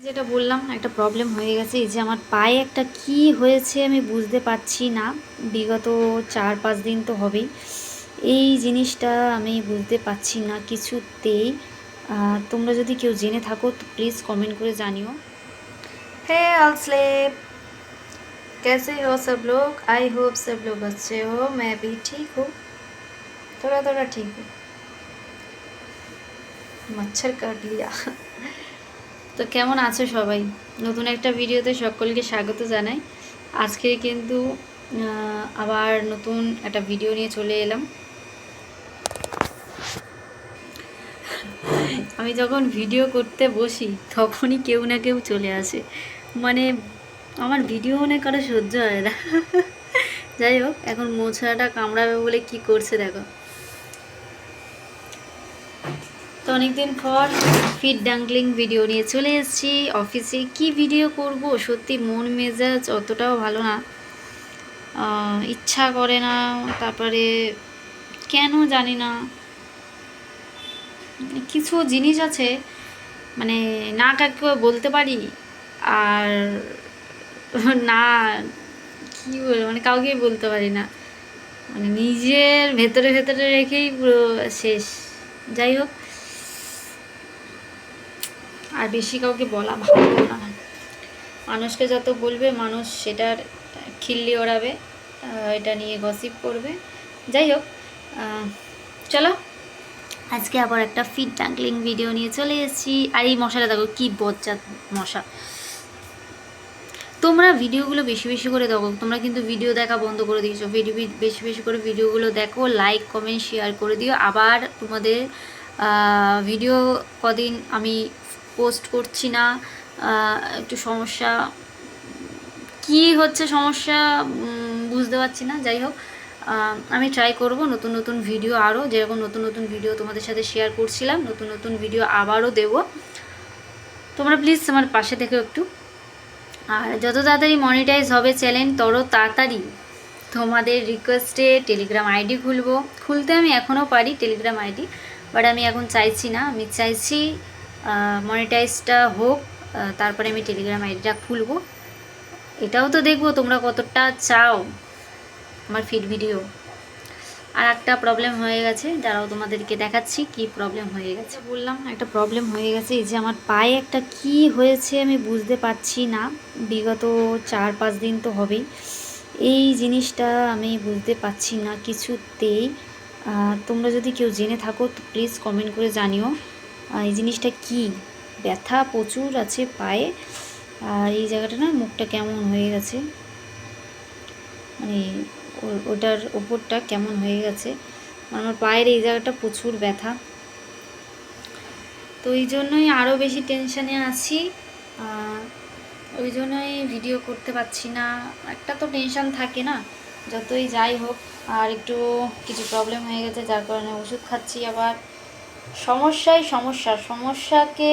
যেটা বললাম একটা প্রবলেম হয়ে গেছে, এই যে আমার পায়ে একটা কি হয়েছে আমি বুঝতে পারছি না। বিগত 4-5 দিন তো হবেই এই জিনিসটা আমি বুঝতে পারছি না কিছুতেই। তোমরা যদি কেউ জেনে থাকো তো প্লিজ কমেন্ট করে জানিও। हे ऑल स्लेब, कैसे हो सब लोग? आई होप सब लोग अच्छे हो। मैं भी ठीक हूँ, थोड़ा थोड़ा ठीक हूँ। मच्छर काट लिया। তো কেমন আছো সবাই? নতুন একটা ভিডিওতে সকলকে স্বাগত জানাই। আজকে কিন্তু আবার নতুন একটা ভিডিও নিয়ে চলে এলাম। আমি যখন ভিডিও করতে বসি তখনই কেউ না কেউ চলে আসে, মানে আমার ভিডিও মনে করে সহ্য হয় না। যাই হোক, এখন মোছাটা কামড়াবে বলে কি করছে দেখো। তো অনেকদিন পর ফিট ডাঙ্কলিং ভিডিও নিয়ে চলে এসেছি। অফিসে কি ভিডিও করব, সত্যি মন মেজাজ অতটাও ভালো না, ইচ্ছা করে না। তারপরে কেন জানি না, কিছু জিনিস আছে মানে না কাউকে বলতে পারি, আর না কি বলবো, মানে কাউকেই বলতে পারি না, মানে নিজের ভেতরে ভেতরে রেখেই পুরো শেষ। যাই হোক, আর বেশি কাউকে বলা ভালো না। মানুষকে যত বলবে মানুষ সেটার খিল্লি ওড়াবে, এটা নিয়ে গসিপ করবে। যাই হোক, চলো আজকে আবার একটা ফিট ডাঙ্কলিং ভিডিও নিয়ে চলে এসেছি। আর এই মশাটা দেখো কি বজ্জাত মশা। তোমরা ভিডিওগুলো বেশি বেশি করে দেখো, তোমরা কিন্তু ভিডিও দেখা বন্ধ করে দিয়েছো। ভিডিও বেশি বেশি করে ভিডিওগুলো দেখো, লাইক কমেন্ট শেয়ার করে দিও। আবার তোমাদের ভিডিও কদিন আমি পোস্ট করছি না, একটু সমস্যা, কি হচ্ছে সমস্যা বুঝতে পারছি না। যাই হোক, আমি ট্রাই করব নতুন নতুন ভিডিও, আরও যেরকম নতুন নতুন ভিডিও তোমাদের সাথে শেয়ার করছিলাম, নতুন নতুন ভিডিও আবারও দেব। তোমরা প্লিজ আমার পাশে থেকে একটু, আর যত তাড়াতাড়ি মনিটাইজ হবে চ্যানেল তত তাড়াতাড়ি তোমাদের রিকোয়েস্টে টেলিগ্রাম আইডি খুলতে আমি এখনও পারি টেলিগ্রাম আইডি, বাট আমি এখন চাইছি না। আমি চাইছি মনিটাইজটা হোক, তারপরে আমি টেলিগ্রাম আইডিটা খুলবো। এটাও তো দেখবো তোমরা কতটা চাও আমার ফিড ভিডিও। আর একটা প্রবলেম হয়ে গেছে, যারাও তোমাদেরকে দেখাচ্ছি কি প্রবলেম হয়ে গেছে। বললাম একটা প্রবলেম হয়ে গেছে, এই যে আমার পায়ে একটা কি হয়েছে আমি বুঝতে পারছি না। বিগত 4-5 দিন তো হবেই এই জিনিসটা আমি বুঝতে পারছি না কিছুতেই। তোমরা যদি কেউ জেনে থাকো তো প্লিজ কমেন্ট করে জানিও এই জিনিসটা কি। ব্যথা প্রচুর আছে পায়ে, আর এই জায়গাটা না মুখটা কেমন হয়ে গেছে, মানে ওটার ওপরটা কেমন হয়ে গেছে, আমার পায়ের এই জায়গাটা প্রচুর ব্যথা। তো এই জন্যই আরও বেশি টেনশানে আছি, ওই জন্যই ভিডিও করতে পারছি না। একটা তো টেনশান থাকে না, যতই যাই হোক। আর একটু কিছু প্রবলেম হয়ে গেছে যার কারণে ওষুধ খাচ্ছি। আবার সমস্যাকে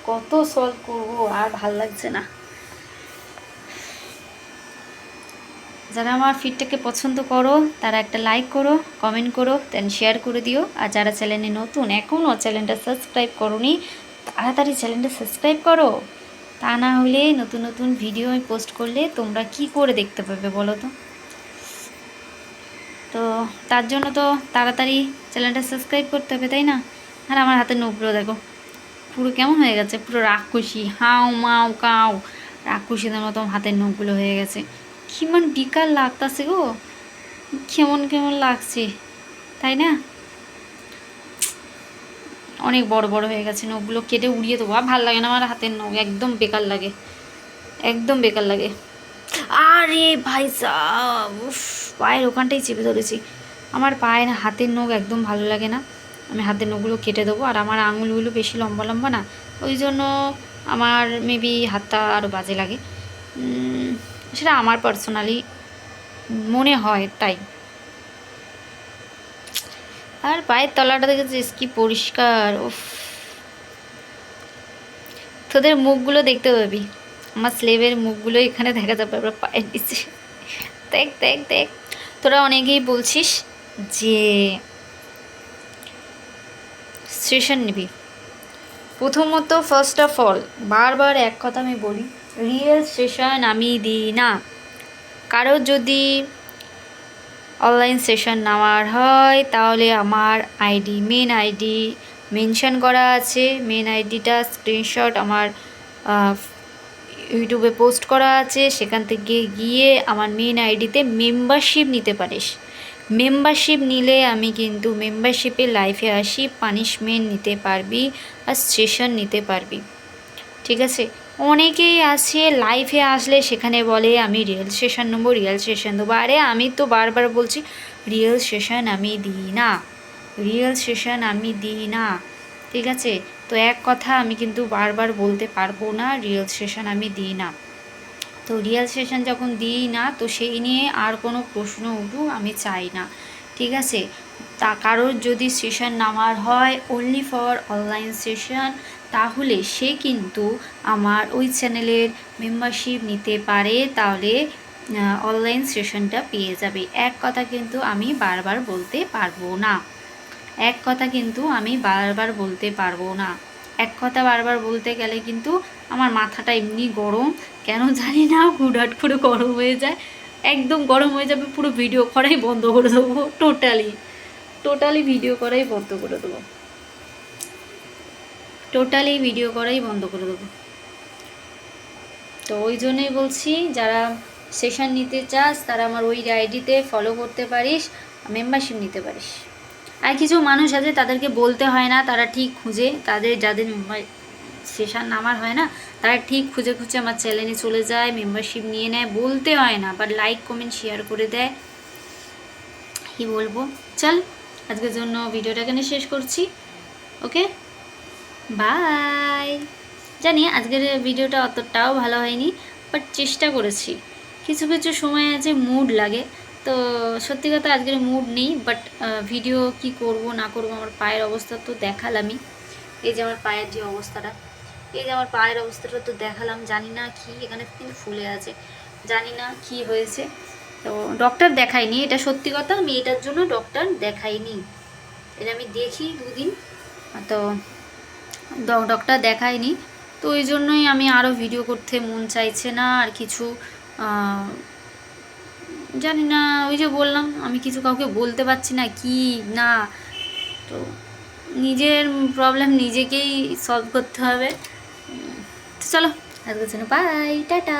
কত সলভ করব, আর ভাল লাগছে না। যারা আমার ফিডটাকে পছন্দ করো তারা একটা লাইক করো, কমেন্ট করো, দেন শেয়ার করে দিও। আর যারা চ্যানেলে নতুন, এখনও চ্যানেলটা সাবস্ক্রাইব করোনি, তাড়াতাড়ি চ্যানেলটা সাবস্ক্রাইব করো। তা না হলে নতুন নতুন ভিডিও আমি পোস্ট করলে তোমরা কি করে দেখতে পাবে বলো তো? তো তার জন্য তো তাড়াতাড়ি চ্যানেলটা সাবস্ক্রাইব করতে হবে, তাই না? আর আমার হাতের নখগুলো দেখো পুরো কেমন হয়ে গেছে, পুরো রাক্ষসী, হাও মাও কাও রাক্ষসীদের মতো হাতের নখগুলো হয়ে গেছে। কেমন বিকাল লাগতেছে গো, কেমন কেমন লাগছে, তাই না? অনেক বড় বড় হয়ে গেছে নখগুলো, কেটে উড়িয়ে দেবো। আর ভালো লাগে না আমার হাতের নখ, একদম বেকার লাগে, একদম বেকার লাগে। আরে ভাই সাব, পায়ের ওখানটাই চেপে ধরেছি। আমার পায়ের হাতের নখ একদম ভালো লাগে না, আমি হাতের নখগুলো কেটে দেবো। আর আমার আঙুলগুলো বেশি লম্বা লম্বা না, ওই জন্য আমার মেবি হাতটা আরও বাজে লাগে। সেটা আমার পার্সোনালি মনে হয় তাই। আর পায়ের তলাটা দেখেছিস কি পরিষ্কার, উফ। তোদের মুখগুলো দেখতে পাবি, আমার স্লেভের মুখগুলো এখানে দেখা যাবে আবার পায়ের নিচে। দেখ দেখ দেখ, তোরা অনেকেই বলছিস যে সেশন নিবি, প্রথমত ফার্স্ট অফ অল বারবার এক কথা আমি বলি, রিয়েল সেশন আমি দিই না। কারোর যদি অনলাইন সেশন নেওয়ার হয় তাহলে আমার আইডি, মেন আইডি মেনশন করা আছে। মেন আইডিটা স্ক্রিনশট আমার ইউটিউবে পোস্ট করা আছে। সেখান থেকে গিয়ে আমার মেন আইডিতে মেম্বারশিপ নিতে পারিস। মেম্বারশিপ নিলে আমি কিন্তু মেম্বারশিপে লাইফে আসি, পানিশমেন্ট নিতে পারবি আর সেশন নিতে পারবি, ঠিক আছে? অনেকেই আছে লাইফে আসলে সেখানে বলে আমি রিয়েল সেশন নেবো, রিয়েল সেশন দেবো। আরে আমি তো বারবার বলছি রিয়েল সেশন আমি দিই না, রিয়েল সেশন আমি দিই না, ঠিক আছে? তো এক কথা আমি কিন্তু বারবার বলতে পারবো না রিয়েল সেশন আমি দিই না। তো রিয়েল সেশন যখন দিই না তো সেই নিয়ে আর কোনো প্রশ্ন উঠুক আমি চাই না, ঠিক আছে? তা কারোর যদি সেশন নেওয়ার হয় অনলি ফর অনলাইন সেশন, তাহলে সে কিন্তু আমার ওই চ্যানেলের মেম্বারশিপ নিতে পারে, তাহলে অনলাইন সেশনটা পেয়ে যাবে। এক কথা কিন্তু আমি বারবার বলতে পারবো না, এক কথা কিন্তু আমি বারবার বলতে পারবো না। এক কথা বারবার বলতে গেলে কিন্তু আমার মাথাটা এমনি গরম, কেন জানি না হুটহাট করে গরম হয়ে যায়, একদম গরম হয়ে যাবে, পুরো ভিডিও করাই বন্ধ করে দেবো, টোটালি ভিডিও করাই বন্ধ করে দেবো, টোটালি ভিডিও করাই বন্ধ করে দেবো। তো ওই জন্যই বলছি যারা সেশন নিতে চাস তারা আমার ওই আইডিতে ফলো করতে পারিস, মেম্বারশিপ নিতে পারিস। আর কিছু মানুষ আছে তাদেরকে বলতে হয় না, তারা ঠিক খুঁজে, যাদের সেশন নামার হয় না তারা ঠিক খুঁজে খুঁজে আমার চ্যানেলে চলে যায়, মেম্বারশিপ নিয়ে নেয়, বলতে হয় না, বাট লাইক কমেন্ট শেয়ার করে দেয়। কি বলবো, চল আজকের জন্য ভিডিওটা এখানে শেষ করছি। ওকে, বাই। জানি আজকের ভিডিওটা অতটাও ভালো হয়নি, বাট চেষ্টা করেছি। কিছু কিছু সময় আছে মুড লাগে, তো সত্যি কথা আজকের মুড নেই, বাট ভিডিও কি করব না করব, আমার পায়ের অবস্থা তো দেখালামই। এই যে আমার পায়ের যে অবস্থাটা, এই যে আমার পায়ের অবস্থাটা তো দেখালাম। জানি না কি, এখানে কিন্তু ফুলে আছে, জানি না কি হয়েছে। তো ডক্টর দেখাইনি, এটা সত্যি কথা, আমি এটার জন্য ডক্টর দেখাইনি, এটা আমি দেখি দুদিন, তো ডক্টর দেখাইনি। তো ওই জন্যই আমি আরও ভিডিও করতে মন চাইছে না আর কিছু, জানি না, ওই যে বললাম আমি কিছু কাউকে বলতে পারছি না কি না। তো নিজের প্রবলেম নিজেকেই সলভ করতে হবে। তো চলো আজকের জন্য বাই, টাটা।